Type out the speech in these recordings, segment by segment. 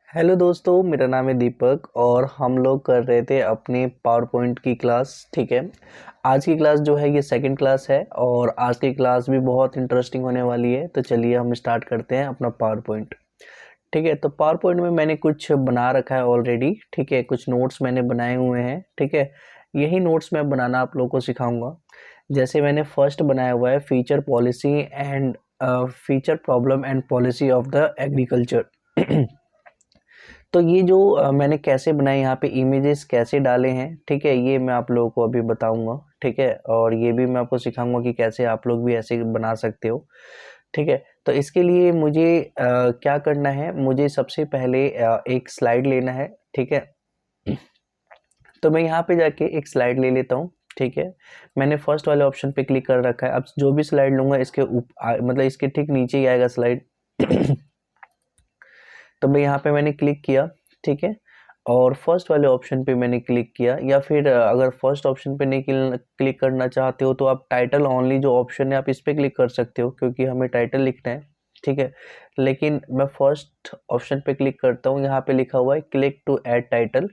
Hello दोस्तों, मेरा नाम है दीपक और हम लोग कर रहे थे अपनी पावर पॉइंट की क्लास। ठीक है, आज की क्लास जो है ये सेकंड क्लास है और आज की क्लास भी बहुत इंटरेस्टिंग होने वाली है। तो चलिए हम स्टार्ट करते हैं अपना पावर पॉइंट। ठीक है, तो पावर पॉइंट में मैंने कुछ बना रखा है ऑलरेडी। ठीक है, कुछ नोट्स मैंने बनाए हुए हैं। ठीक है, यही नोट्स मैं बनाना आप लोगों को सिखाऊंगा। जैसे मैंने फर्स्ट बनाया हुआ है feature policy and feature problem and policy of the agriculture. तो ये जो मैंने कैसे बनाए, यहाँ पे इमेजेस कैसे डाले हैं, ठीक है, ये मैं आप लोगों को अभी बताऊंगा। ठीक है, और ये भी मैं आपको सिखाऊंगा कि कैसे आप लोग भी ऐसे बना सकते हो। ठीक है, तो इसके लिए मुझे क्या करना है, मुझे सबसे पहले एक स्लाइड लेना है। ठीक है, तो मैं यहाँ पे जाके एक स्लाइड ले लेता हूँ। ठीक है, मैंने फर्स्ट वाले ऑप्शन पे क्लिक कर रखा है। अब जो भी स्लाइड लूँगा इसके मतलब इसके ठीक नीचे ही आएगा स्लाइड। तो मैं यहाँ पे मैंने क्लिक किया। ठीक है, और फर्स्ट वाले ऑप्शन पे मैंने क्लिक किया, या फिर अगर फर्स्ट ऑप्शन पे नहीं क्लिक करना चाहते हो तो आप टाइटल ओनली जो ऑप्शन है आप इस पे क्लिक कर सकते हो, क्योंकि हमें टाइटल लिखना है। ठीक है, लेकिन मैं फर्स्ट ऑप्शन पे क्लिक करता हूँ। यहाँ पे लिखा हुआ है क्लिक टू ऐड टाइटल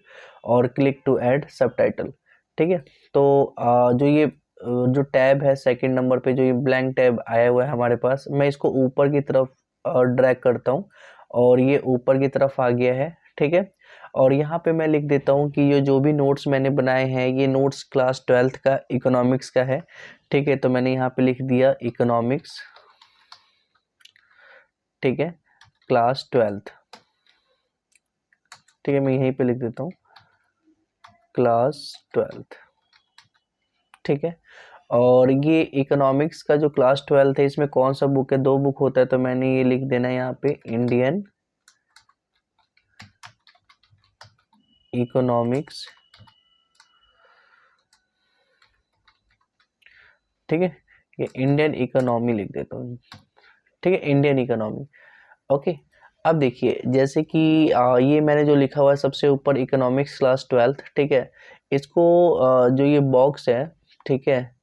और क्लिक टू ऐड सब टाइटल। ठीक है, तो जो ये जो टैब है सेकंड नंबर पे, जो ये ब्लैंक टैब आया हुआ है हमारे पास, मैं इसको ऊपर की तरफ ड्रैग करता हूँ और ये ऊपर की तरफ आ गया है। ठीक है, और यहाँ पे मैं लिख देता हूँ कि ये जो भी नोट्स मैंने बनाए हैं ये नोट्स क्लास 12th का इकोनॉमिक्स का है। ठीक है, तो मैंने यहाँ पे लिख दिया इकोनॉमिक्स। ठीक है, क्लास 12th। ठीक है, मैं यहीं पे लिख देता हूँ क्लास 12th। ठीक है, और ये इकोनॉमिक्स का जो क्लास 12th है इसमें कौन सा बुक है, दो बुक होता है, तो मैंने ये लिख देना है यहाँ पे इंडियन इकोनॉमिक्स। ठीक है, ये इंडियन इकोनॉमी लिख देता हूँ। ठीक है, इंडियन इकोनॉमी। ओके, अब देखिए जैसे कि ये मैंने जो लिखा हुआ है सबसे ऊपर इकोनॉमिक्स क्लास 12th। ठीक है, इसको जो ये बॉक्स है, ठीक है,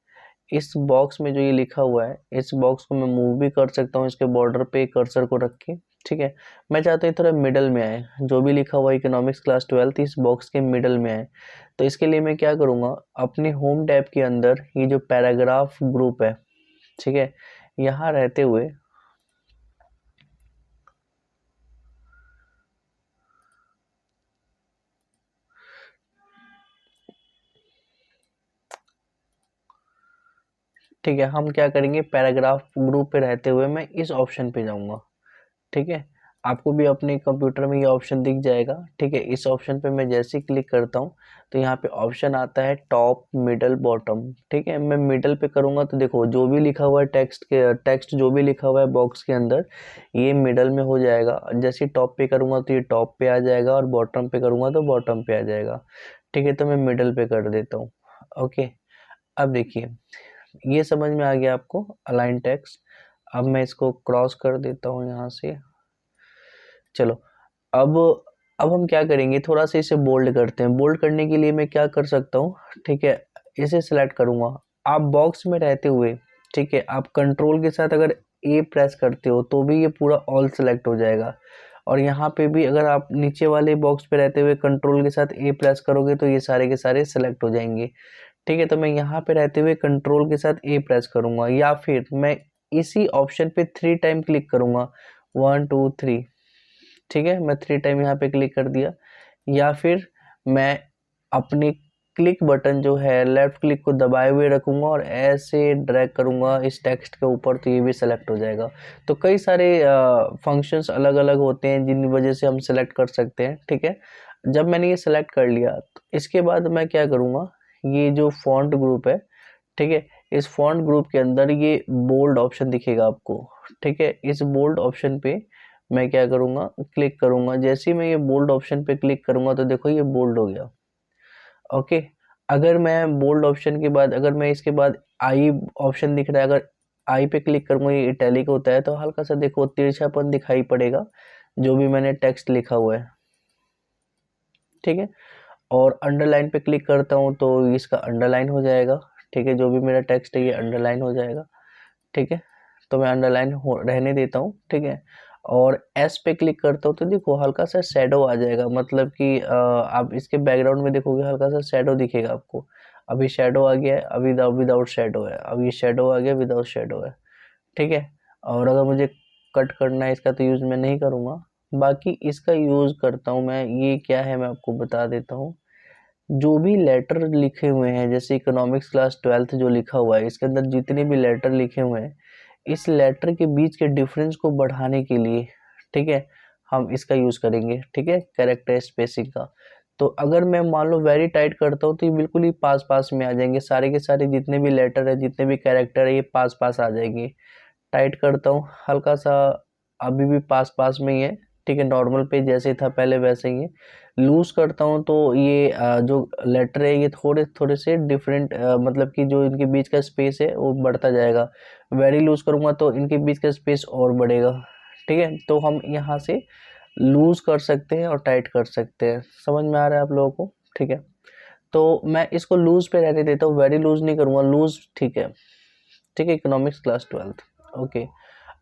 इस बॉक्स में जो ये लिखा हुआ है इस बॉक्स को मैं मूव भी कर सकता हूँ इसके बॉर्डर पे कर्सर को रख के। ठीक है, मैं चाहता हूँ थोड़ा मिडल में आए, जो भी लिखा हुआ है इकोनॉमिक्स क्लास 12th इस बॉक्स के मिडल में आए। तो इसके लिए मैं क्या करूँगा, अपने होम टैब के अंदर ये जो पैराग्राफ ग्रुप है, ठीक है, यहाँ रहते हुए ठीक है, हम क्या करेंगे, पैराग्राफ ग्रुप पे रहते हुए मैं इस ऑप्शन पे जाऊंगा। ठीक है, आपको भी अपने कंप्यूटर में ये ऑप्शन दिख जाएगा। ठीक है, इस ऑप्शन पे मैं जैसे ही क्लिक करता हूँ तो यहाँ पे ऑप्शन आता है टॉप मिडल बॉटम। ठीक है, मैं मिडल पे करूँगा तो देखो जो भी लिखा हुआ है टेक्स्ट जो भी लिखा हुआ है बॉक्स के अंदर ये मिडल में हो जाएगा। जैसे टॉप पे करूँगा तो ये टॉप पे आ जाएगा और बॉटम पे करूँगा तो बॉटम पे आ जाएगा। ठीक है, तो मैं मिडल पे कर देता हूँ। ओके, अब देखिए ये समझ में आ गया आपको अलाइन टेक्स्ट। अब मैं इसको क्रॉस कर देता हूँ यहाँ से। चलो, अब अब हम क्या करेंगे, थोड़ा सा इसे बोल्ड करते हैं। बोल्ड करने के लिए मैं क्या कर सकता हूँ, ठीक है, इसे सिलेक्ट करूँगा। आप बॉक्स में रहते हुए, ठीक है, आप कंट्रोल के साथ अगर ए प्रेस करते हो तो भी ये पूरा ऑल सेलेक्ट हो जाएगा। और यहाँ पे भी अगर आप नीचे वाले बॉक्स पे रहते हुए कंट्रोल के साथ ए प्रेस करोगे तो ये सारे के सारे सेलेक्ट हो जाएंगे। ठीक है, तो मैं यहाँ पे रहते हुए कंट्रोल के साथ ए प्रेस करूँगा, या फिर मैं इसी ऑप्शन पे 3 टाइम क्लिक करूँगा, 1 2 3। ठीक है, मैं 3 टाइम यहाँ पे क्लिक कर दिया, या फिर मैं अपनी क्लिक बटन जो है लेफ्ट क्लिक को दबाए हुए रखूँगा और ऐसे ड्रैग करूँगा इस टेक्स्ट के ऊपर तो ये भी सेलेक्ट हो जाएगा। तो कई सारे फंक्शंस अलग अलग होते हैं जिन वजह से हम सेलेक्ट कर सकते हैं। ठीक है, जब मैंने ये सेलेक्ट कर लिया तो इसके बाद मैं क्या करूँगा, ये जो फॉन्ट ग्रुप है, ठीक है, इस फॉन्ट ग्रुप के अंदर ये बोल्ड ऑप्शन दिखेगा आपको। ठीक है, इस बोल्ड ऑप्शन पे मैं क्या करूँगा, क्लिक करूँगा। जैसे ही मैं ये बोल्ड ऑप्शन पे क्लिक करूँगा तो देखो ये बोल्ड हो गया। ओके, अगर मैं बोल्ड ऑप्शन के बाद अगर मैं इसके बाद आई ऑप्शन दिख रहा है, अगर आई पे क्लिक करूँगा ये इटैलिक होता है तो हल्का सा देखो तिरछापन दिखाई पड़ेगा जो भी मैंने टेक्स्ट लिखा हुआ है। ठीक है, और अंडरलाइन पे क्लिक करता हूँ तो इसका अंडरलाइन हो जाएगा। ठीक है, जो भी मेरा टेक्स्ट है ये अंडरलाइन हो जाएगा। ठीक है, तो मैं अंडरलाइन रहने देता हूँ। ठीक है, और एस पे क्लिक करता हूँ तो देखो हल्का सा शेडो आ जाएगा, मतलब कि आप इसके बैकग्राउंड में देखोगे हल्का सा शेडो दिखेगा आपको। अभी शेडो आ गया है, अभी विदाउट शेडो है, अब ये शेडो आ गया, विदाउट शेडो है, ठीक है। और अगर मुझे कट करना है इसका तो यूज़ मैं नहीं करूँगा। बाकी इसका यूज़ करता हूँ मैं, ये क्या है मैं आपको बता देता हूँ। जो भी लेटर लिखे हुए हैं, जैसे इकोनॉमिक्स क्लास 12th जो लिखा हुआ है, इसके अंदर जितने भी लेटर लिखे हुए हैं, इस लेटर के बीच के डिफरेंस को बढ़ाने के लिए, ठीक है, हम इसका यूज़ करेंगे, ठीक है, कैरेक्टर स्पेसिंग का। तो अगर मैं मान लो वेरी टाइट करता हूँ तो ये बिल्कुल ही पास पास में आ जाएंगे, सारे के सारे जितने भी लेटर है, जितने भी कैरेक्टर है, ये पास पास आ जाएंगे। टाइट करता हूँ हल्का सा, अभी भी पास पास में ही है, ठीक है, नॉर्मल पे जैसे था पहले वैसे ही है। लूज करता हूँ तो ये जो लेटर है ये थोड़े थोड़े से डिफरेंट, मतलब कि जो इनके बीच का स्पेस है वो बढ़ता जाएगा। वेरी लूज करूँगा तो इनके बीच का स्पेस और बढ़ेगा, ठीक है। तो हम यहाँ से लूज कर सकते हैं और टाइट कर सकते हैं, समझ में आ रहा है आप लोगों को, ठीक है। तो मैं इसको लूज पे रहने देता हूँ, वेरी लूज नहीं करूँगा, लूज ठीक है, ठीक है, इकोनॉमिक्स क्लास 12th, ओके।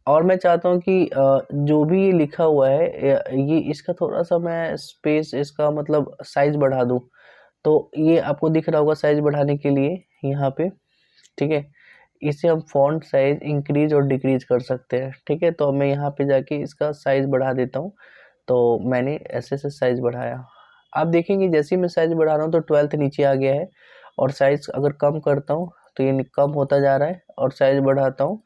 और मैं चाहता हूँ कि जो भी ये लिखा हुआ है ये इसका थोड़ा सा मैं स्पेस, इसका मतलब साइज बढ़ा दूँ। तो ये आपको दिख रहा होगा साइज बढ़ाने के लिए यहाँ पे, ठीक है। इसे हम फॉन्ट साइज इंक्रीज और डिक्रीज कर सकते हैं, ठीक है। तो मैं यहाँ पे जाके इसका साइज बढ़ा देता हूँ। तो मैंने ऐसे से साइज बढ़ाया, आप देखेंगे जैसे ही मैं साइज बढ़ा रहा हूँ तो 12th नीचे आ गया है। और साइज अगर कम करता हूँ तो ये कम होता जा रहा है, और साइज बढ़ाता हूँ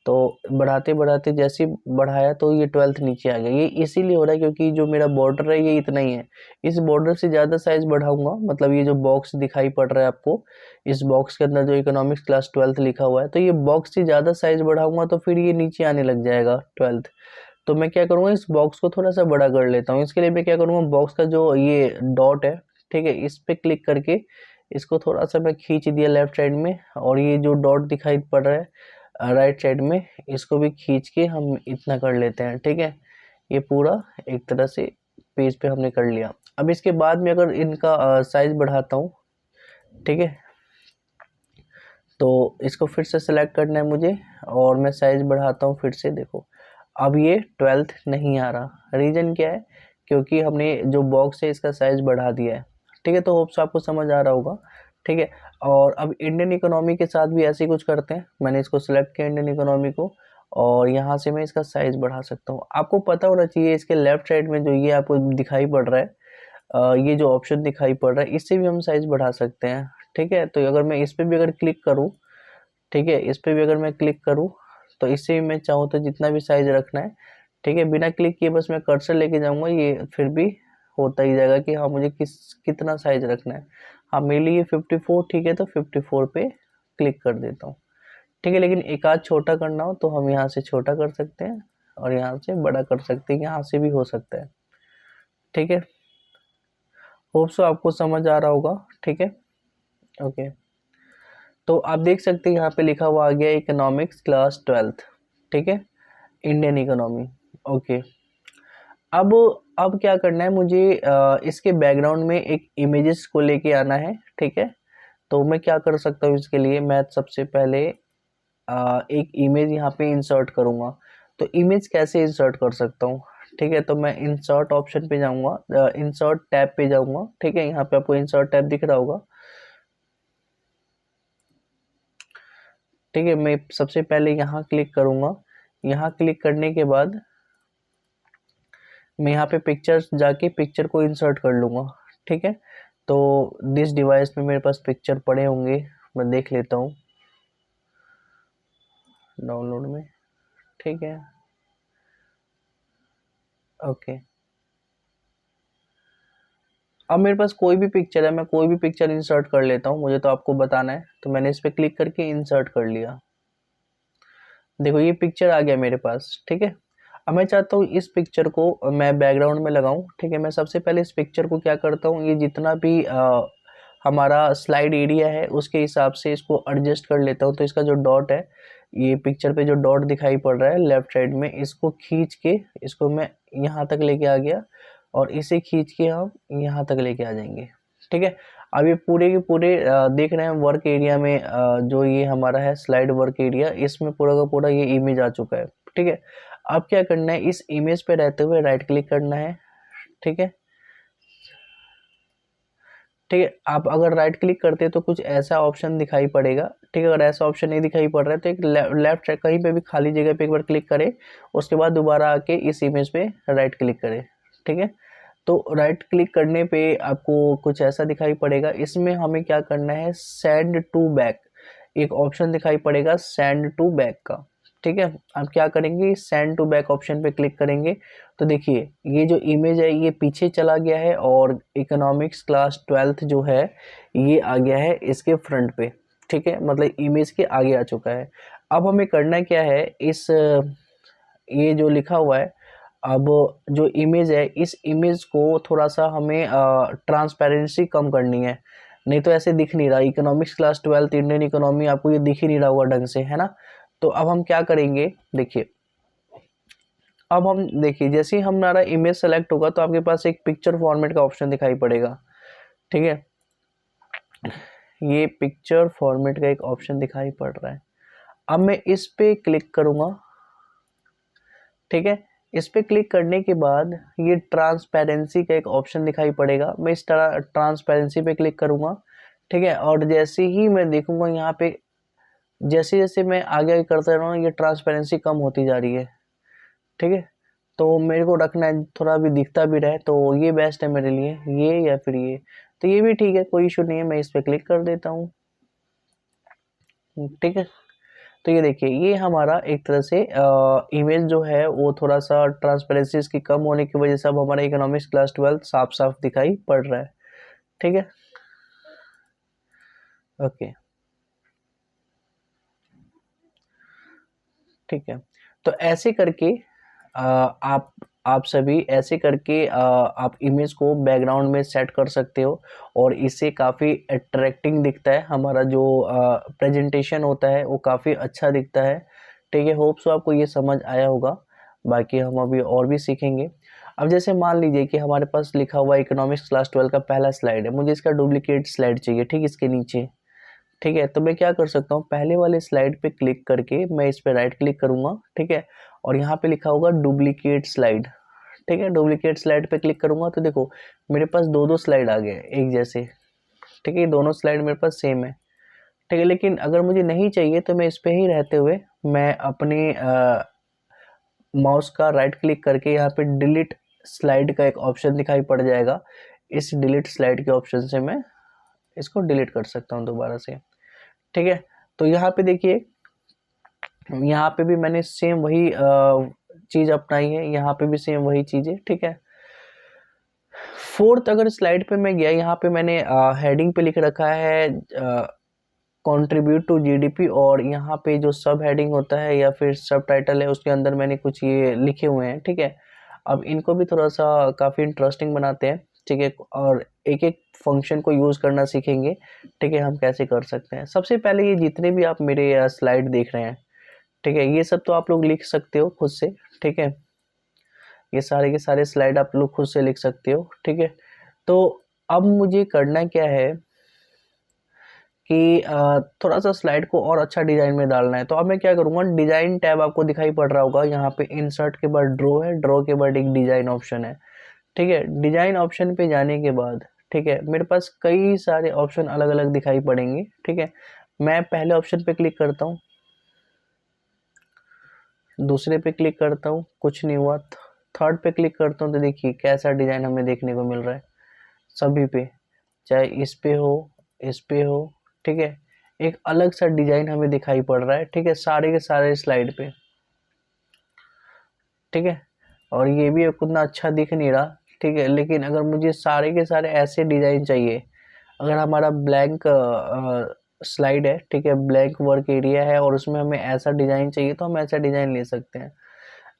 तो बढ़ाते बढ़ाते जैसे ही बढ़ाया तो ये 12th नीचे आ गया। ये इसीलिए हो रहा है क्योंकि जो मेरा बॉर्डर है ये इतना ही है। इस बॉर्डर से ज़्यादा साइज बढ़ाऊंगा, मतलब ये जो बॉक्स दिखाई पड़ रहा है आपको, इस बॉक्स के अंदर जो इकोनॉमिक्स क्लास 12th लिखा हुआ है, तो ये बॉक्स से ज़्यादा साइज बढ़ाऊंगा तो फिर ये नीचे आने लग जाएगा 12th। तो मैं क्या करूँगा, इस बॉक्स को थोड़ा सा बड़ा कर लेता हूँ। इसके लिए मैं क्या करूँगा, बॉक्स का जो ये डॉट है, ठीक है, इस पे क्लिक करके इसको थोड़ा सा मैं खींच दिया लेफ्ट साइड में, और ये जो डॉट दिखाई पड़ रहा है राइट साइड में, इसको भी खींच के हम इतना कर लेते हैं, ठीक है। ये पूरा एक तरह से पेज पे हमने कर लिया। अब इसके बाद में अगर इनका साइज बढ़ाता हूँ, ठीक है, तो इसको फिर से सेलेक्ट करना है मुझे, और मैं साइज बढ़ाता हूँ फिर से, देखो अब ये 12th नहीं आ रहा। रीज़न क्या है, क्योंकि हमने जो बॉक्स है इसका साइज बढ़ा दिया है, ठीक है। तो होप्स आपको समझ आ रहा होगा, ठीक है। और अब इंडियन इकोनॉमी के साथ भी ऐसे ही कुछ करते हैं। मैंने इसको सिलेक्ट किया इंडियन इकोनॉमी को, और यहाँ से मैं इसका साइज बढ़ा सकता हूँ। आपको पता होना चाहिए इसके लेफ्ट साइड में जो ये आपको दिखाई पड़ रहा है, ये जो ऑप्शन दिखाई पड़ रहा है, इससे भी हम साइज बढ़ा सकते हैं, ठीक है। तो अगर मैं इस पर भी अगर क्लिक करूँ, ठीक है, इस पे भी अगर मैं क्लिक करूँ तो इससे भी मैं चाहूँ तो जितना भी साइज रखना है, ठीक है, बिना क्लिक किए बस मैं कर्सर लेके जाऊँगा, ये फिर भी होता ही जाएगा कि हाँ मुझे कितना साइज रखना है। हाँ मेरे लिए 54 ठीक है, तो 54 पे क्लिक कर देता हूँ, ठीक है। लेकिन एक आध छोटा करना हो तो हम यहाँ से छोटा कर सकते हैं, और यहाँ से बड़ा कर सकते हैं, यहाँ से भी हो सकता है, ठीक है। होप सो आपको समझ आ रहा होगा, ठीक है, ओके। तो आप देख सकते हैं यहाँ पे लिखा हुआ आ गया इकोनॉमिक्स क्लास 12th, ठीक है, इंडियन इकोनॉमी, ओके। अब अब क्या करना है मुझे, इसके बैकग्राउंड में एक इमेजेस को लेके आना है, ठीक है। तो मैं क्या कर सकता हूँ, इसके लिए मैं सबसे पहले एक इमेज यहाँ पे इंसर्ट करूँगा। तो इमेज कैसे इंसर्ट कर सकता हूँ, ठीक है। तो मैं इंसर्ट ऑप्शन पे जाऊँगा, इंसर्ट टैब पे जाऊँगा, ठीक है। यहाँ पे आपको इंसर्ट टैब दिख रहा होगा, ठीक है। मैं सबसे पहले यहाँ क्लिक करूँगा। यहाँ क्लिक करने के बाद मैं यहाँ पे पिक्चर्स जाके पिक्चर को इंसर्ट कर लूँगा, ठीक है। तो दिस डिवाइस में मेरे पास पिक्चर पड़े होंगे, मैं देख लेता हूँ डाउनलोड में, ठीक है, ओके। अब मेरे पास कोई भी पिक्चर है, मैं कोई भी पिक्चर इंसर्ट कर लेता हूँ, मुझे तो आपको बताना है। तो मैंने इस पर क्लिक करके इंसर्ट कर लिया, देखो ये पिक्चर आ गया मेरे पास, ठीक है। अब मैं चाहता हूँ इस पिक्चर को मैं बैकग्राउंड में लगाऊं, ठीक है। मैं सबसे पहले इस पिक्चर को क्या करता हूँ, ये जितना भी हमारा स्लाइड एरिया है उसके हिसाब से इसको एडजस्ट कर लेता हूँ। तो इसका जो डॉट है, ये पिक्चर पे जो डॉट दिखाई पड़ रहा है लेफ्ट साइड में, इसको खींच के इसको मैं यहाँ तक लेके आ गया, और इसे खींच के हम यहाँ तक लेके आ जाएंगे, ठीक है। अब ये पूरे के पूरे देख रहे हैं वर्क एरिया में, जो ये हमारा है स्लाइड वर्क एरिया, इसमें पूरा का पूरा ये इमेज आ चुका है, ठीक है। अब क्या करना है, इस इमेज पे रहते हुए राइट क्लिक करना है। ठीक है, ठीक है। आप अगर राइट क्लिक करते हैं तो कुछ ऐसा ऑप्शन दिखाई पड़ेगा। ठीक है, अगर ऐसा ऑप्शन नहीं दिखाई पड़ रहा है तो एक लेफ्ट साइड कहीं पे भी खाली जगह पे एक बार क्लिक करें, उसके बाद दोबारा आके इस इमेज पे राइट क्लिक करें। ठीक है, तो राइट क्लिक करने पे आपको कुछ ऐसा दिखाई पड़ेगा। इसमें हमें क्या करना है, सेंड टू बैक, एक ऑप्शन दिखाई पड़ेगा सेंड टू बैक का। ठीक है, आप क्या करेंगे, सेंड टू बैक ऑप्शन पे क्लिक करेंगे तो देखिए ये जो इमेज है ये पीछे चला गया है और इकोनॉमिक्स क्लास 12th जो है ये आ गया है इसके फ्रंट पे। ठीक है, मतलब इमेज के आगे आ चुका है। अब हमें करना क्या है, इस ये जो लिखा हुआ है, अब जो इमेज है इस इमेज को थोड़ा सा हमें ट्रांसपेरेंसी कम करनी है, नहीं तो ऐसे दिख नहीं रहा। Economics class 12th Indian economy आपको ये दिख ही नहीं रहा होगा ढंग से, है ना। तो अब हम क्या करेंगे, देखिए अब हम देखिए जैसे ही हमारा इमेज सेलेक्ट होगा तो आपके पास एक पिक्चर फॉर्मेट का ऑप्शन दिखाई पड़ेगा। ठीक है, ये पिक्चर फॉर्मेट का एक ऑप्शन दिखाई पड़ रहा है। अब मैं इस पे क्लिक करूंगा। ठीक है, इस पे क्लिक करने के बाद ये ट्रांसपेरेंसी का एक ऑप्शन दिखाई पड़ेगा। मैं इस तरह ट्रांसपेरेंसी पे क्लिक करूंगा। ठीक है, और जैसे ही मैं देखूंगा यहाँ पे जैसे जैसे मैं आगे करता रहा हूँ ये ट्रांसपेरेंसी कम होती जा रही है। ठीक है, तो मेरे को रखना है थोड़ा भी दिखता भी रहे, तो ये बेस्ट है मेरे लिए, ये या फिर ये। तो ये भी ठीक है, कोई इशू नहीं है, मैं इस पे क्लिक कर देता हूँ। ठीक है, तो ये देखिए ये हमारा एक तरह से इमेज जो है वो थोड़ा सा ट्रांसपेरेंसी इसकी कम होने की वजह से अब हमारा इकोनॉमिक्स क्लास 12 साफ साफ दिखाई पड़ रहा है। ठीक है, ओके, ठीक है। तो ऐसे करके आप सभी ऐसे करके आप इमेज को बैकग्राउंड में सेट कर सकते हो और इससे काफ़ी अट्रैक्टिंग दिखता है। हमारा जो प्रेजेंटेशन होता है वो काफ़ी अच्छा दिखता है। ठीक है, होप सो आपको ये समझ आया होगा। बाकी हम अभी और भी सीखेंगे। अब जैसे मान लीजिए कि हमारे पास लिखा हुआ इकोनॉमिक्स क्लास 12 का पहला स्लाइड है, मुझे इसका डुप्लीकेट स्लाइड चाहिए। ठीक, इसके नीचे। ठीक है, तो मैं क्या कर सकता हूँ, पहले वाले स्लाइड पे क्लिक करके मैं इस पे राइट क्लिक करूंगा। ठीक है, और यहाँ पे लिखा होगा डुप्लीकेट स्लाइड। ठीक है, डुप्लीकेट स्लाइड पे क्लिक करूंगा तो देखो मेरे पास दो दो स्लाइड आ गए एक जैसे। ठीक है, ये दोनों स्लाइड मेरे पास सेम है। ठीक है, लेकिन अगर मुझे नहीं चाहिए तो मैं इस पे ही रहते हुए मैं अपने माउस का राइट क्लिक करके यहाँ पे डिलीट स्लाइड का एक ऑप्शन दिखाई पड़ जाएगा। इस डिलीट स्लाइड के ऑप्शन से मैं इसको डिलीट कर सकता हूँ दोबारा से। ठीक है, तो यहाँ पे देखिए यहाँ पे भी मैंने सेम वही चीज अपनाई है, यहाँ पे भी सेम वही चीज है। ठीक है, फोर्थ अगर स्लाइड पे मैं गया, यहाँ पे मैंने हेडिंग पे लिख रखा है कंट्रीब्यूट टू जीडीपी, और यहाँ पे जो सब हेडिंग होता है या फिर सब टाइटल है उसके अंदर मैंने कुछ ये लिखे हुए हैं। ठीक है, अब इनको भी थोड़ा सा काफ़ी इंटरेस्टिंग बनाते हैं। ठीक है, और एक एक फंक्शन को यूज़ करना सीखेंगे। ठीक है, हम कैसे कर सकते हैं। सबसे पहले ये जितने भी आप मेरे स्लाइड देख रहे हैं, ठीक है, ये सब तो आप लोग लिख सकते हो खुद से। ठीक है, ये सारे के सारे स्लाइड आप लोग खुद से लिख सकते हो। ठीक है, तो अब मुझे करना क्या है कि थोड़ा सा स्लाइड को और अच्छा डिजाइन में डालना है। तो अब मैं क्या करूँगा, डिजाइन टैब आपको दिखाई पड़ रहा होगा, यहाँ पे इंसर्ट के बाद ड्रॉ है, ड्रॉ के बाद एक डिजाइन ऑप्शन है। ठीक है, डिजाइन ऑप्शन पे जाने के बाद ठीक है मेरे पास कई सारे ऑप्शन अलग अलग दिखाई पड़ेंगे। ठीक है, मैं पहले ऑप्शन पे क्लिक करता हूँ, दूसरे पे क्लिक करता हूँ, कुछ नहीं हुआ। थर्ड पे क्लिक करता हूँ तो देखिए कैसा डिजाइन हमें देखने को मिल रहा है सभी पे, चाहे इस पे हो इस पे हो। ठीक है, एक अलग सा डिजाइन हमें दिखाई पड़ रहा है। ठीक है, सारे के सारे स्लाइड पे। ठीक है, और ये भी उतना अच्छा दिख नहीं रहा। ठीक है, लेकिन अगर मुझे सारे के सारे ऐसे डिजाइन चाहिए, अगर हमारा ब्लैंक स्लाइड है, ठीक है, ब्लैंक वर्क एरिया है और उसमें हमें ऐसा डिजाइन चाहिए तो हम ऐसा डिजाइन ले सकते हैं।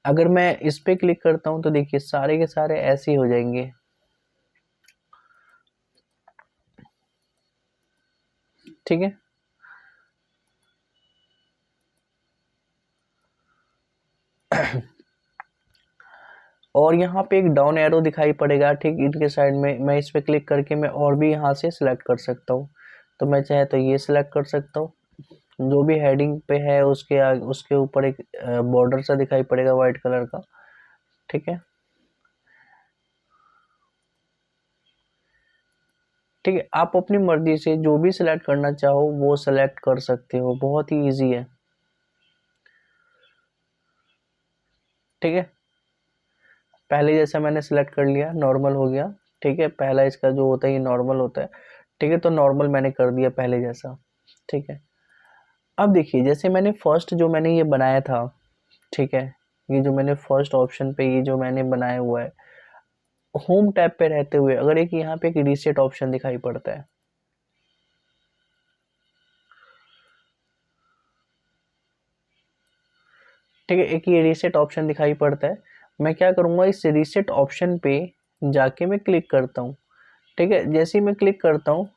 अगर मैं इस पे क्लिक करता हूँ तो देखिए सारे के सारे ऐसे ही हो जाएंगे। ठीक है, और यहाँ पे एक डाउन एरो दिखाई पड़ेगा। ठीक, इनके साइड में मैं इस पे क्लिक करके मैं और भी यहाँ से सिलेक्ट कर सकता हूँ। तो मैं चाहे तो ये सिलेक्ट कर सकता हूँ, जो भी हेडिंग पे है उसके आगे उसके ऊपर एक बॉर्डर सा दिखाई पड़ेगा व्हाइट कलर का, ठीक है। ठीक है, आप अपनी मर्जी से जो भी सिलेक्ट करना चाहो वो सिलेक्ट कर सकते हो, बहुत ही इजी है, ठीक है। पहले जैसा मैंने सिलेक्ट कर लिया, नॉर्मल हो गया, ठीक है। पहला इसका जो होता है ये नॉर्मल होता है, ठीक है। तो नॉर्मल मैंने कर दिया पहले जैसा, ठीक है। अब देखिए जैसे मैंने फर्स्ट जो मैंने ये बनाया था, ठीक है, ये जो मैंने फर्स्ट ऑप्शन पे ये जो मैंने बनाया हुआ है, होम टैब पे रहते हुए अगर एक यहाँ पे एक रीसेट ऑप्शन दिखाई पड़ता है, ठीक है, एक ये रीसेट ऑप्शन दिखाई पड़ता है। मैं क्या करूँगा, इस रीसेट ऑप्शन पे जाके मैं क्लिक करता हूँ, ठीक है। जैसे ही मैं क्लिक करता हूँ,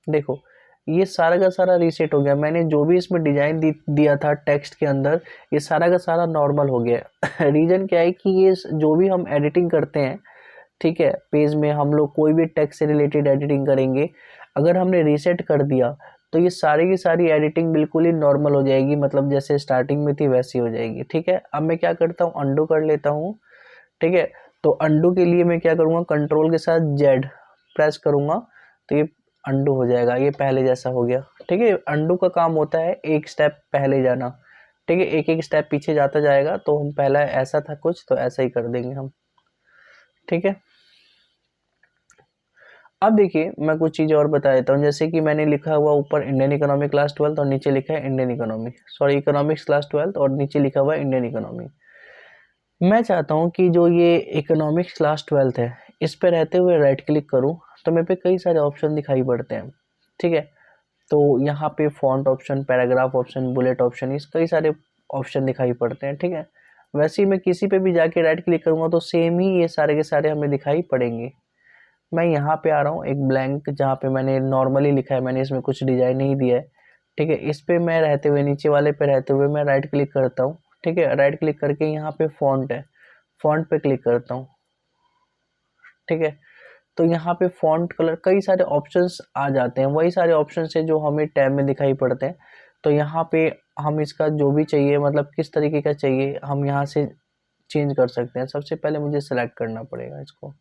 देखो ये सारा का सारा रीसेट हो गया। मैंने जो भी इसमें डिजाइन दिया था टेक्स्ट के अंदर, ये सारा का सारा नॉर्मल हो गया। रीजन क्या है कि ये जो भी हम एडिटिंग करते हैं, ठीक है, पेज में हम लोग कोई भी टेक्स्ट से रिलेटेड एडिटिंग करेंगे, अगर हमने रीसेट कर दिया तो ये सारी की सारी एडिटिंग बिल्कुल ही नॉर्मल हो जाएगी, मतलब जैसे स्टार्टिंग में थी वैसी हो जाएगी, ठीक है। अब मैं क्या करता हूँ, अंडू कर लेता हूँ, ठीक है। तो अंडू के लिए मैं क्या करूँगा, कंट्रोल के साथ जेड प्रेस करूँगा तो ये अंडू हो जाएगा, ये पहले जैसा हो गया, ठीक है। अंडू का काम होता है एक स्टेप पहले जाना, ठीक है, एक एक स्टेप पीछे जाता जाएगा, तो हम पहला ऐसा था कुछ तो ऐसा ही कर देंगे हम, ठीक है। अब देखिए मैं कुछ चीज़ें और बता देता हूँ, जैसे कि मैंने लिखा हुआ ऊपर इंडियन इकोनॉमी क्लास 12 और नीचे लिखा है Indian economy, sorry economics class 12 और नीचे लिखा हुआ है इंडियन इकोनॉमी। मैं चाहता हूँ कि जो ये इकोनॉमिक्स क्लास 12 है इस पे रहते हुए राइट क्लिक करूँ तो मेरे पे कई सारे ऑप्शन दिखाई पड़ते हैं, ठीक है। तो यहाँ पे font option, paragraph option, bullet option, इस कई सारे ऑप्शन दिखाई पड़ते हैं, ठीक है। वैसे ही मैं किसी पे भी जाके राइट क्लिक करूँगा तो सेम ही ये सारे के सारे हमें दिखाई पड़ेंगे। मैं यहाँ पे आ रहा हूँ एक ब्लैंक जहाँ पे मैंने नॉर्मली लिखा है, मैंने इसमें कुछ डिजाइन नहीं दिया है, ठीक है। इस पे मैं रहते हुए नीचे वाले पे रहते हुए मैं राइट क्लिक करता हूँ, ठीक है। राइट क्लिक करके यहाँ पे फॉन्ट है, फॉन्ट पे क्लिक करता हूँ, ठीक है। तो यहाँ पे फॉन्ट कलर कई सारे ऑप्शंस आ जाते हैं, वही सारे ऑप्शन है जो हमें टैब में दिखाई पड़ते हैं। तो यहाँ पे हम इसका जो भी चाहिए, मतलब किस तरीके का चाहिए, हम यहाँ से चेंज कर सकते हैं। सबसे पहले मुझे सेलेक्ट करना पड़ेगा इसको,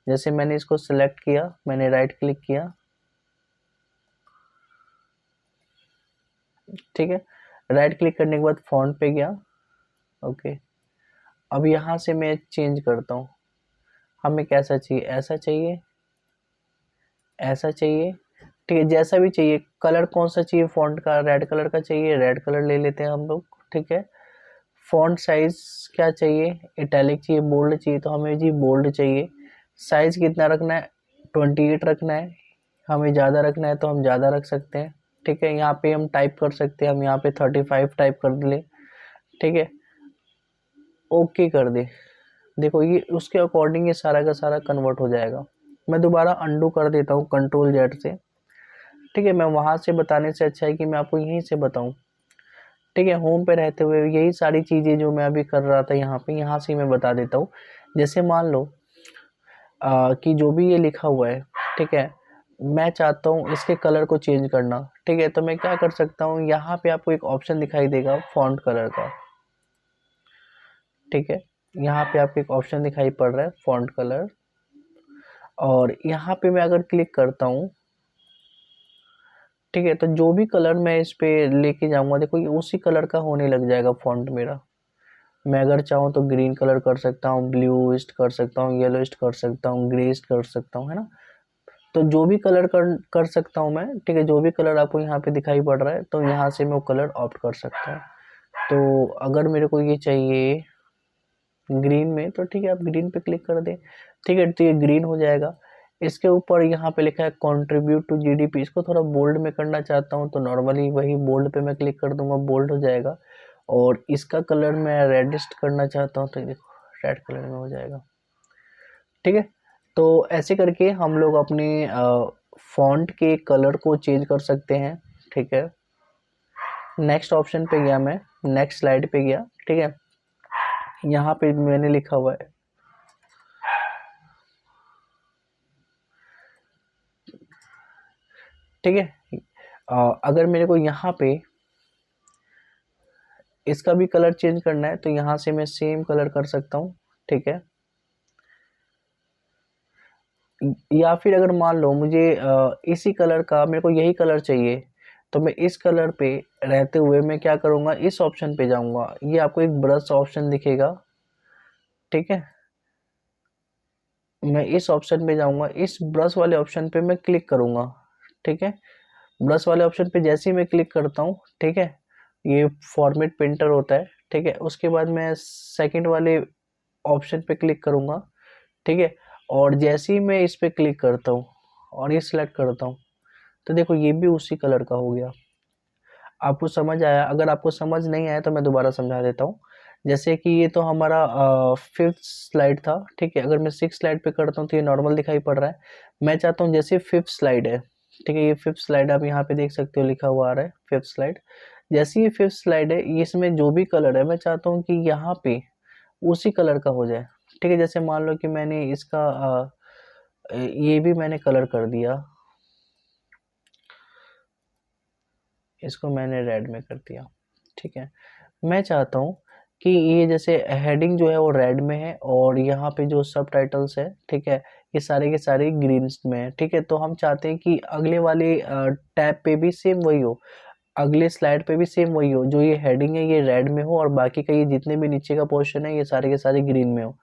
जैसे मैंने इसको सेलेक्ट किया, मैंने राइट क्लिक किया, ठीक है। राइट क्लिक करने के बाद फॉन्ट पे गया, ओके। अब यहाँ से मैं चेंज करता हूँ, हमें कैसा चाहिए, ऐसा चाहिए, ऐसा चाहिए, ठीक है, जैसा भी चाहिए। कलर कौन सा चाहिए, फॉन्ट का रेड कलर का चाहिए, रेड कलर ले लेते हैं हम लोग, ठीक है। फॉन्ट साइज क्या चाहिए, इटैलिक चाहिए, बोल्ड चाहिए, तो हमें जी बोल्ड चाहिए। साइज कितना रखना है, 28 रखना है, हमें ज़्यादा रखना है तो हम ज़्यादा रख सकते हैं, ठीक है। यहाँ पे हम टाइप कर सकते हैं, हम यहाँ पे 35 टाइप कर ले, ठीक है, ओके कर दे। देखो ये उसके अकॉर्डिंग ये सारा का सारा कन्वर्ट हो जाएगा। मैं दोबारा अंडू कर देता हूँ कंट्रोल जेड से, ठीक है। मैं वहां से बताने से अच्छा है कि मैं आपको यहीं से बताऊं, ठीक है। होम पे रहते हुए यही सारी चीजें जो मैं अभी कर रहा था यहाँ पे, यहाँ से मैं बता देता हूँ। जैसे मान लो कि जो भी ये लिखा हुआ है, ठीक है, मैं चाहता हूँ इसके कलर को चेंज करना, ठीक है। तो मैं क्या कर सकता हूँ, यहाँ पे आपको एक ऑप्शन दिखाई देगा फॉन्ट कलर का, ठीक है। यहाँ पे आपको एक ऑप्शन दिखाई पड़ रहा है फॉन्ट कलर, और यहाँ पे मैं अगर क्लिक करता हूँ, ठीक है, तो जो भी कलर मैं इस पे लेके जाऊंगा, देखो ये उसी कलर का होने लग जाएगा फॉन्ट मेरा। मैं अगर चाहूँ तो ग्रीन कलर कर सकता हूँ, ब्लूइस्ट कर सकता हूँ, येलोइस्ट कर सकता हूँ, ग्रेइस्ट कर सकता हूँ, है ना। तो जो भी कलर कर सकता हूँ मैं, ठीक है। जो भी कलर आपको यहाँ पे दिखाई पड़ रहा है तो यहाँ से मैं वो कलर ऑप्ट कर सकता हूँ। तो अगर मेरे को ये चाहिए ग्रीन में तो ठीक है, आप ग्रीन पे क्लिक कर दें, ठीक है, तो ये ग्रीन हो जाएगा। इसके ऊपर यहाँ पे लिखा है कंट्रीब्यूट टू जीडीपी, इसको थोड़ा बोल्ड में करना चाहता हूँ तो नॉर्मली वही बोल्ड पे मैं क्लिक कर दूंगा, बोल्ड हो जाएगा। और इसका कलर मैं रेडिस्ट करना चाहता हूँ तो देखो रेड कलर में हो जाएगा, ठीक है। तो ऐसे करके हम लोग अपने फॉन्ट के कलर को चेंज कर सकते हैं, ठीक है। नेक्स्ट ऑप्शन पे गया मैं, नेक्स्ट स्लाइड पे गया, ठीक है। यहाँ पे मैंने लिखा हुआ है, ठीक है। अगर मेरे को यहाँ पे इसका भी कलर चेंज करना है तो यहाँ से मैं सेम कलर कर सकता हूँ, ठीक है। या फिर अगर मान लो मुझे इसी कलर का मेरे को यही कलर चाहिए, तो मैं इस कलर पे रहते हुए मैं क्या करूँगा, इस ऑप्शन पे जाऊँगा। ये आपको एक ब्रश ऑप्शन दिखेगा, ठीक है। मैं इस ऑप्शन पे जाऊँगा, इस ब्रश वाले ऑप्शन पे मैं क्लिक करूँगा, ठीक है। ब्रश वाले ऑप्शन पे जैसे ही मैं क्लिक करता हूँ, ठीक है, ये फॉर्मेट पेंटर होता है, ठीक है। उसके बाद मैं सेकंड वाले ऑप्शन पे क्लिक करूँगा, ठीक है। और जैसे ही मैं इस पे क्लिक करता हूँ और ये सिलेक्ट करता हूँ, तो देखो ये भी उसी कलर का हो गया। आपको समझ आया? अगर आपको समझ नहीं आया तो मैं दोबारा समझा देता हूँ। जैसे कि ये तो हमारा 5th स्लाइड था, ठीक है। अगर मैं 6th स्लाइड पे करता हूँ तो ये नॉर्मल दिखाई पड़ रहा है। मैं चाहता हूँ जैसे 5th स्लाइड है, ठीक है, ये 5th स्लाइड आप यहाँ पे देख सकते हो, लिखा हुआ आ रहा है 5th स्लाइड। जैसे ये 5th स्लाइड है, इसमें जो भी कलर है मैं चाहता हूँ कि यहाँ पे उसी कलर का हो जाए, ठीक है। जैसे मान लो कि मैंने इसका ये भी मैंने कलर कर दिया, इसको मैंने रेड में कर दिया, ठीक है। मैं चाहता हूँ कि ये जैसे हेडिंग जो है वो रेड में है और यहाँ पे जो सब टाइटल्स है, ठीक है, ये सारे के सारे ग्रीन में है, ठीक है। तो हम चाहते हैं कि अगले वाले टैब पे भी सेम वही हो, अगले स्लाइड पे भी सेम वही हो, जो ये हेडिंग है ये रेड में हो और बाकी का ये जितने भी नीचे का पोर्शन है ये सारे के सारे ग्रीन में हो।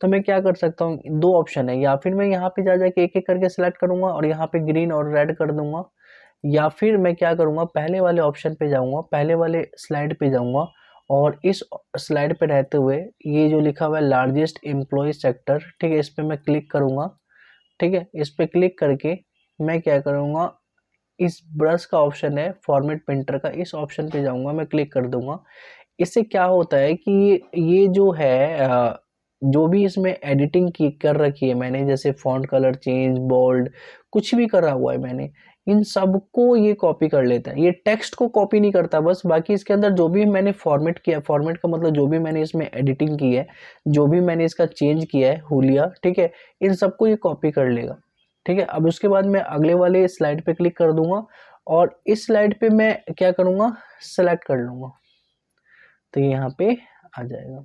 तो मैं क्या कर सकता हूँ, दो ऑप्शन है, या फिर मैं यहाँ पे जा जाके एक एक करके सिलेक्ट करूंगा और यहाँ पे ग्रीन और रेड कर दूंगा, या फिर मैं क्या करूंगा, पहले वाले ऑप्शन पे जाऊंगा, पहले वाले स्लाइड पे जाऊंगा और इस स्लाइड पे रहते हुए ये जो लिखा हुआ है लार्जेस्ट एम्प्लॉय सेक्टर, ठीक है, इस पे मैं क्लिक करूंगा, ठीक है। इस पे क्लिक करके मैं क्या करूंगा, इस ब्रश का ऑप्शन है फॉर्मेट पेंटर का, इस ऑप्शन पे जाऊंगा, मैं क्लिक कर दूंगा। इससे क्या होता है कि ये जो है जो भी इसमें एडिटिंग की कर रखी है मैंने, जैसे फॉन्ट कलर चेंज, बोल्ड, कुछ भी करा हुआ है मैंने, इन सबको ये कॉपी कर लेता है। ये टेक्स्ट को कॉपी नहीं करता बस, बाकी इसके अंदर जो भी मैंने फॉर्मेट किया, फॉर्मेट का मतलब जो भी मैंने इसमें एडिटिंग की है, जो भी मैंने इसका चेंज किया है हुलिया, ठीक है, इन सबको ये कॉपी कर लेगा, ठीक है। अब उसके बाद मैं अगले वाले स्लाइड पे क्लिक कर दूंगा और इस स्लाइड पे मैं क्या करूंगा, सेलेक्ट कर लूंगा, तो ये यहाँ पे आ जाएगा।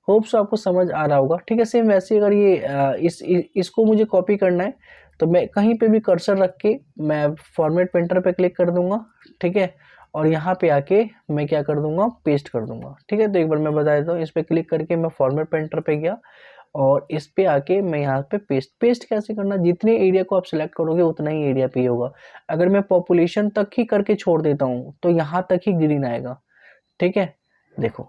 होप्स आपको समझ आ रहा होगा, ठीक है। सेम वैसे अगर ये इसको मुझे कॉपी करना है तो मैं कहीं पे भी कर्सर रख के मैं फॉर्मेट पेंटर पे क्लिक कर दूंगा, ठीक है, और यहाँ पे आके मैं क्या कर दूंगा, पेस्ट कर दूंगा, ठीक है। तो एक बार मैं बता देता हूँ, इस पे क्लिक करके मैं फॉर्मेट पेंटर पे गया और इस पे आके मैं यहाँ पे पेस्ट कैसे करना, जितने एरिया को आप सिलेक्ट करोगे उतना ही एरिया पे होगा। अगर मैं पॉपुलेशन तक ही करके छोड़ देता हूँ तो यहाँ तक ही ग्रीन आएगा, ठीक है। देखो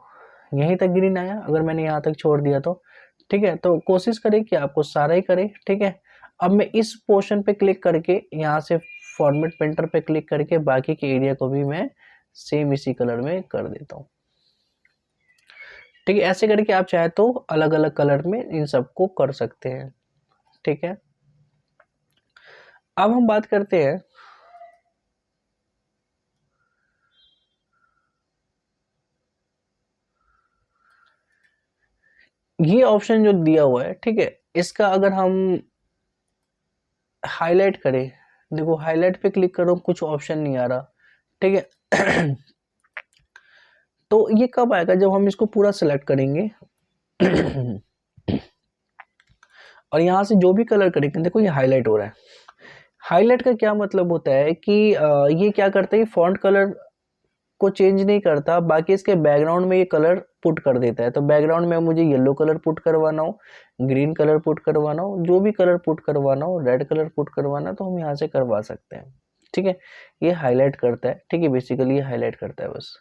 यहीं तक ग्रीन आया, अगर मैंने यहाँ तक छोड़ दिया तो, ठीक है। तो कोशिश करें कि आपको सारा ही करे, ठीक है। अब मैं इस पोर्शन पे क्लिक करके यहाँ से फॉर्मेट पेंटर पे क्लिक करके बाकी के एरिया को भी मैं सेम इसी कलर में कर देता हूँ, ठीक है। ऐसे करके आप चाहे तो अलग अलग कलर में इन सबको कर सकते हैं, ठीक है। अब हम बात करते हैं ये ऑप्शन जो दिया हुआ है, ठीक है, इसका अगर हम हाईलाइट करें, देखो हाईलाइट पे क्लिक करो कुछ ऑप्शन नहीं आ रहा, ठीक है। तो ये कब आएगा, जब हम इसको पूरा सेलेक्ट करेंगे और यहाँ से जो भी कलर करेंगे, देखो ये हाईलाइट हो रहा है। हाईलाइट का क्या मतलब होता है कि ये क्या करता है, फॉन्ट कलर को चेंज नहीं करता, बाकी इसके बैकग्राउंड में ये कलर पुट कर देता है। तो बैकग्राउंड में मुझे येलो कलर पुट करवाना हो, ग्रीन कलर पुट करवाना हो, जो भी कलर पुट करवाना हो, रेड कलर पुट करवाना, तो हम यहाँ से करवा सकते हैं, ठीक है। ये हाईलाइट करता है, ठीक है, बेसिकली ये हाईलाइट करता है बस।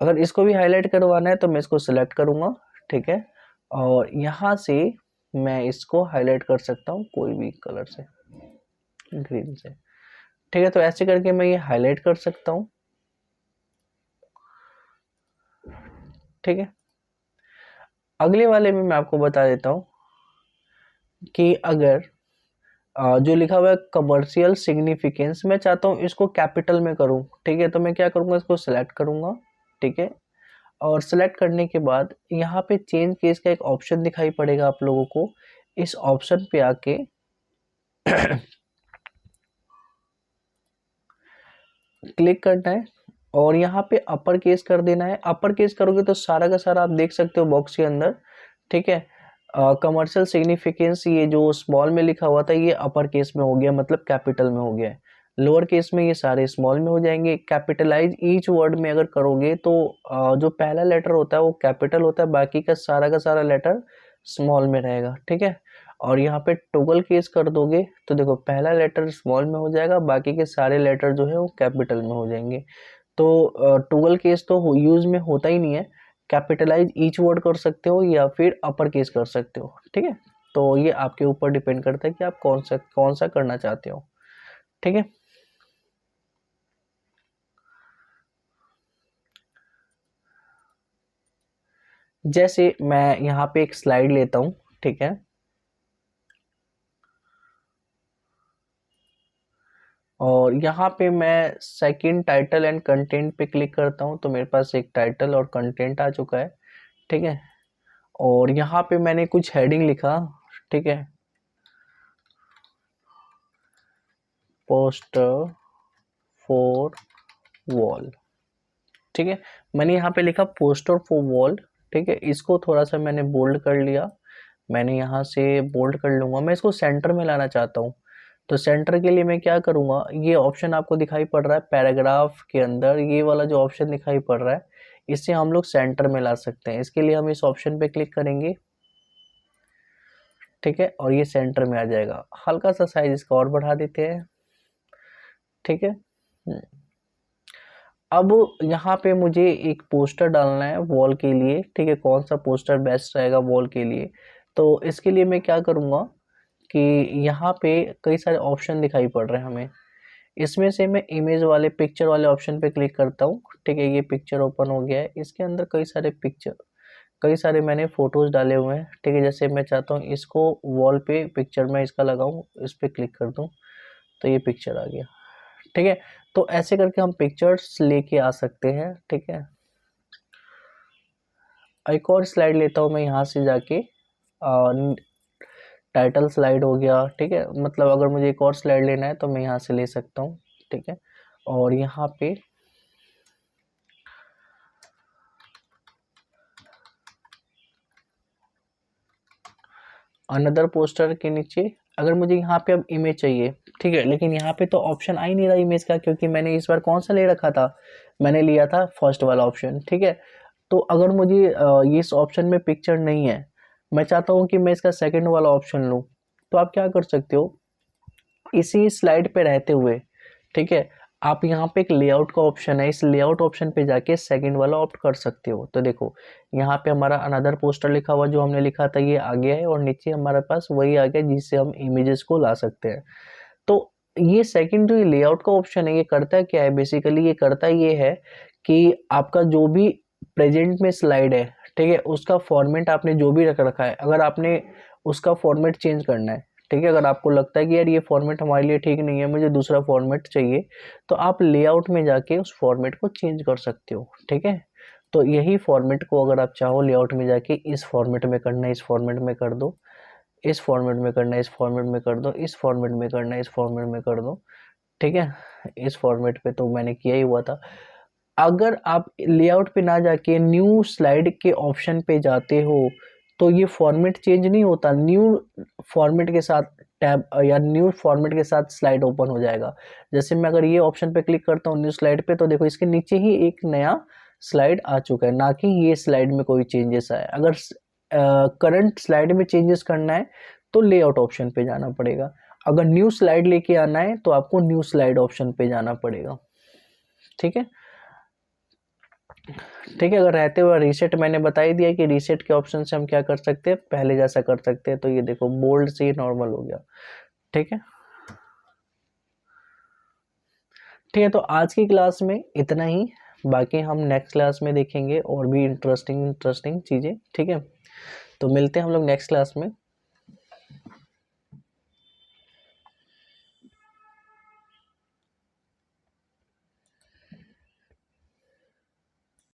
अगर इसको भी हाईलाइट करवाना है तो मैं इसको सिलेक्ट करूंगा, ठीक है, और यहाँ से मैं इसको हाईलाइट कर सकता हूँ कोई भी कलर से, ग्रीन से, ठीक है। तो ऐसे करके मैं ये हाईलाइट कर सकता हूँ, ठीक है। अगले वाले में मैं आपको बता देता हूँ कि अगर जो लिखा हुआ है कमर्शियल सिग्निफिकेंस, मैं चाहता हूँ इसको कैपिटल में करूँ, ठीक है। तो मैं क्या करूँगा, इसको सिलेक्ट करूँगा, ठीक है, और सिलेक्ट करने के बाद यहाँ पे चेंज केस का एक ऑप्शन दिखाई पड़ेगा आप लोगों को। इस ऑप्शन पे आके क्लिक करना है और यहाँ पे अपर केस कर देना है। अपर केस करोगे तो सारा का सारा आप देख सकते हो बॉक्स के अंदर, ठीक है। कमर्शियल सिग्निफिकेंस ये जो स्मॉल में लिखा हुआ था ये अपर केस में हो गया, मतलब कैपिटल में हो गया है। लोअर केस में ये सारे स्मॉल में हो जाएंगे। कैपिटलाइज ईच वर्ड में अगर करोगे तो जो पहला लेटर होता है वो कैपिटल होता है, बाकी का सारा लेटर स्मॉल में रहेगा, ठीक है। और यहाँ पे टोगल केस कर दोगे तो देखो पहला लेटर स्मॉल में हो जाएगा, बाकी के सारे लेटर जो है वो कैपिटल में हो जाएंगे। तो टोगल केस तो यूज में होता ही नहीं है। कैपिटलाइज ईच वर्ड कर सकते हो या फिर अपर केस कर सकते हो, ठीक है। तो ये आपके ऊपर डिपेंड करता है कि आप कौन सा करना चाहते हो, ठीक है। जैसे मैं यहाँ पे एक स्लाइड लेता हूँ, ठीक है, और यहाँ पे मैं सेकंड टाइटल एंड कंटेंट पे क्लिक करता हूँ तो मेरे पास एक टाइटल और कंटेंट आ चुका है, ठीक है। और यहाँ पे मैंने कुछ हेडिंग लिखा, ठीक है, पोस्टर फॉर वॉल, ठीक है। मैंने यहाँ पे लिखा पोस्टर फॉर वॉल, ठीक है। इसको थोड़ा सा मैंने बोल्ड कर लिया, मैंने यहाँ से बोल्ड कर लूँगा। मैं इसको सेंटर में लाना चाहता हूँ, तो सेंटर के लिए मैं क्या करूँगा, ये ऑप्शन आपको दिखाई पड़ रहा है पैराग्राफ के अंदर, ये वाला जो ऑप्शन दिखाई पड़ रहा है इससे हम लोग सेंटर में ला सकते हैं। इसके लिए हम इस ऑप्शन पे क्लिक करेंगे, ठीक है, और ये सेंटर में आ जाएगा। हल्का सा साइज इसका और बढ़ा देते हैं, ठीक है। अब यहाँ पे मुझे एक पोस्टर डालना है वॉल के लिए, ठीक है, कौन सा पोस्टर बेस्ट रहेगा वॉल के लिए। तो इसके लिए मैं क्या करूँगा कि यहाँ पे कई सारे ऑप्शन दिखाई पड़ रहे हैं हमें, इसमें से मैं इमेज वाले पिक्चर वाले ऑप्शन पे क्लिक करता हूँ, ठीक है। ये पिक्चर ओपन हो गया है, इसके अंदर कई सारे मैंने फोटोज डाले हुए हैं, ठीक है। जैसे मैं चाहता हूँ इसको वॉल पे पिक्चर में इसका लगाऊं, इस पर क्लिक कर दूं तो ये पिक्चर आ गया, ठीक है। तो ऐसे करके हम पिक्चर्स लेके आ सकते हैं, ठीक है। एक और स्लाइड लेता हूँ मैं यहाँ से जाके, टाइटल स्लाइड हो गया, ठीक है। मतलब अगर मुझे एक और स्लाइड लेना है तो मैं यहाँ से ले सकता हूँ, ठीक है। और यहाँ पे अनदर पोस्टर के नीचे अगर मुझे यहाँ पे अब इमेज चाहिए, ठीक है, लेकिन यहाँ पे तो ऑप्शन आ ही नहीं रहा इमेज का, क्योंकि मैंने इस बार कौन सा ले रखा था, मैंने लिया था फर्स्ट वाला ऑप्शन, ठीक है। तो अगर मुझे ये इस ऑप्शन में पिक्चर नहीं है, मैं चाहता हूँ कि मैं इसका सेकंड वाला ऑप्शन लूँ, तो आप क्या कर सकते हो, इसी स्लाइड पे रहते हुए, ठीक है, आप यहाँ पे एक लेआउट का ऑप्शन है, इस लेआउट ऑप्शन पे जाके सेकंड वाला ऑप्ट कर सकते हो। तो देखो यहाँ पे हमारा अनदर पोस्टर लिखा हुआ जो हमने लिखा था ये आ गया है, और नीचे हमारे पास वही आ गया जिससे हम इमेजेस को ला सकते हैं। तो ये सेकंड जो लेआउट का ऑप्शन है ये करता क्या है, बेसिकली ये करता ये है कि आपका जो भी प्रेजेंट में स्लाइड है, ठीक है, उसका फॉर्मेट आपने जो भी रख रखा है, अगर आपने उसका फॉर्मेट चेंज करना है, ठीक है, अगर आपको लगता है कि यार ये फॉर्मेट हमारे लिए ठीक नहीं है, मुझे दूसरा फॉर्मेट चाहिए, तो आप लेआउट में जाके उस फॉर्मेट को चेंज कर सकते हो, ठीक है। तो यही फॉर्मेट को अगर आप चाहो लेआउट में जाके इस फॉर्मेट में करना है, इस फॉर्मेट में कर दो, इस फॉर्मेट में करना है, इस फॉर्मेट में कर दो, इस फॉर्मेट में करना है, इस फॉर्मेट में कर दो, ठीक है। इस फॉर्मेट पे तो मैंने किया ही हुआ था। अगर आप लेआउट पे ना जाके न्यू स्लाइड के ऑप्शन पे जाते हो तो ये फॉर्मेट चेंज नहीं होता, न्यू फॉर्मेट के साथ टैब या न्यू फॉर्मेट के साथ स्लाइड ओपन हो जाएगा। जैसे मैं अगर ये ऑप्शन पे क्लिक करता हूँ न्यू स्लाइड पे, तो देखो इसके नीचे ही एक नया स्लाइड आ चुका है, ना कि ये स्लाइड में कोई चेंजेस आए। अगर करंट स्लाइड में चेंजेस करना है तो लेआउट ऑप्शन पे जाना पड़ेगा, अगर न्यू स्लाइड लेके आना है तो आपको न्यू स्लाइड ऑप्शन पे जाना पड़ेगा, ठीक है। ठीक है, अगर रहते हुए रीसेट मैंने बता ही दिया कि रीसेट के ऑप्शन से हम क्या कर सकते हैं, पहले जैसा कर सकते हैं। तो ये देखो बोल्ड से ही नॉर्मल हो गया, ठीक है। ठीक है, तो आज की क्लास में इतना ही, बाकी हम नेक्स्ट क्लास में देखेंगे और भी इंटरेस्टिंग चीज़ें, ठीक है। तो मिलते हैं हम लोग नेक्स्ट क्लास में।